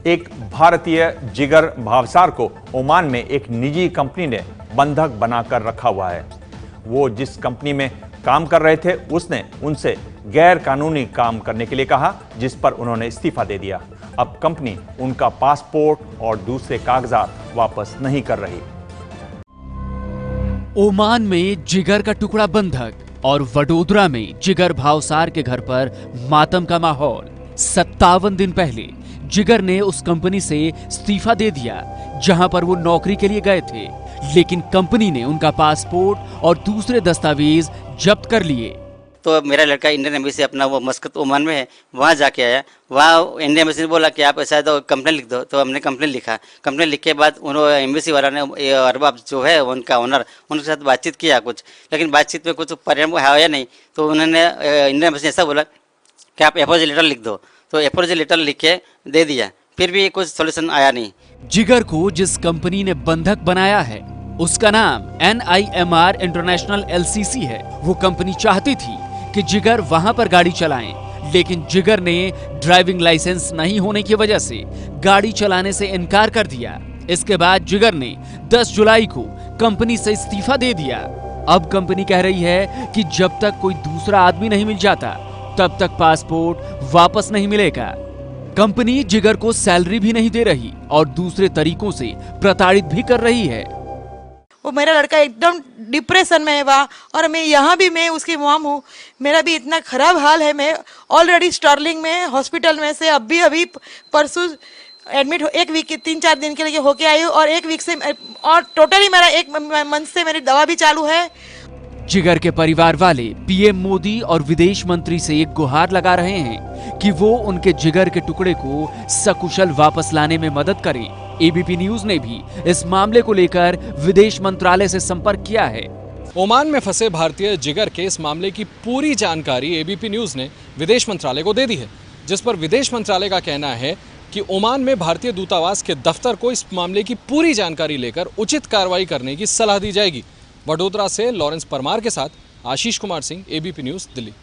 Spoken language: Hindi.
एक भारतीय जिगर भावसार को ओमान में एक निजी कंपनी ने बंधक बनाकर रखा हुआ है। वो जिस कंपनी में काम कर रहे थे उसने उनसे गैर कानूनी काम करने के लिए कहा, जिस पर उन्होंने इस्तीफा दे दिया। अब कंपनी उनका पासपोर्ट और दूसरे कागजात वापस नहीं कर रही। ओमान में जिगर का टुकड़ा बंधक और वडोदरा में जिगर भावसार के घर पर मातम का माहौल। 57 दिन पहले जिगर ने उस कंपनी से इस्तीफा दे दिया जहां पर वो नौकरी के लिए गए थे, लेकिन कंपनी ने उनका पासपोर्ट और दूसरे दस्तावेज जब्त कर लिए। तो मेरा लड़का इंडियन एम्बेसी अपना वो मस्कत ओमान में है, वहाँ जाके आया। वहाँ इंडियन एम्बेसी ने बोला कि आप ऐसा तो कंप्लेन लिख दो। तो हमने कंप्लेन लिखा। कंप्लेन लिख के बाद उन्होंने एम्बेसी वाला ने अरबाब जो है उनका ओनर, उनके साथ बातचीत किया कुछ, लेकिन बातचीत में कुछ परिणाम आया नहीं। तो उन्होंने इंडियन एम्बेसी ने ऐसा बोला कि आप एपोलॉजी लेटर लिख दो। तो एपोलॉजी लेटर लिख के दे दिया, फिर भी कुछ सोल्यूशन आया नहीं। जिगर को जिस कंपनी ने बंधक बनाया है उसका नाम NIMR इंटरनेशनल LCC है। वो कंपनी चाहती थी कि जिगर वहां पर गाड़ी चलाएं, लेकिन जिगर ने ड्राइविंग लाइसेंस नहीं होने की वजह से गाड़ी चलाने से इनकार कर दिया। इसके बाद जिगर ने 10 जुलाई को कंपनी से इस्तीफा दे दिया। अब कंपनी कह रही है कि जब तक कोई दूसरा आदमी नहीं मिल जाता तब तक पासपोर्ट वापस नहीं मिलेगा। कंपनी जिगर को सैलरी भी नहीं दे रही और दूसरे तरीकों से प्रताड़ित भी कर रही है। वो मेरा लड़का एकदम डिप्रेशन में है वहाँ, और मैं यहाँ भी मैं उसकी मॉम हूँ। मेरा भी इतना खराब हाल है। मैं ऑलरेडी स्टर्लिंग में हॉस्पिटल में से अभी परसों एडमिट 1 वीक 3-4 दिन के लिए होके आई हूँ, और 1 वीक से और टोटली मेरा 1 मंथ से मेरी दवा भी चालू है। जिगर के परिवार वाले PM मोदी और विदेश मंत्री से एक गुहार लगा रहे हैं कि वो उनके जिगर के टुकड़े को सकुशल वापस लाने में मदद करें। ABP न्यूज ने भी इस मामले को लेकर विदेश मंत्रालय से संपर्क किया है। ओमान में फंसे भारतीय जिगर के इस मामले की पूरी जानकारी ABP न्यूज ने विदेश मंत्रालय को दे दी है, जिस पर विदेश मंत्रालय का कहना है कि ओमान में भारतीय दूतावास के दफ्तर को इस मामले की पूरी जानकारी लेकर उचित कार्रवाई करने की सलाह दी जाएगी। वडोदरा से लॉरेंस परमार के साथ आशीष कुमार सिंह, ABP न्यूज, दिल्ली।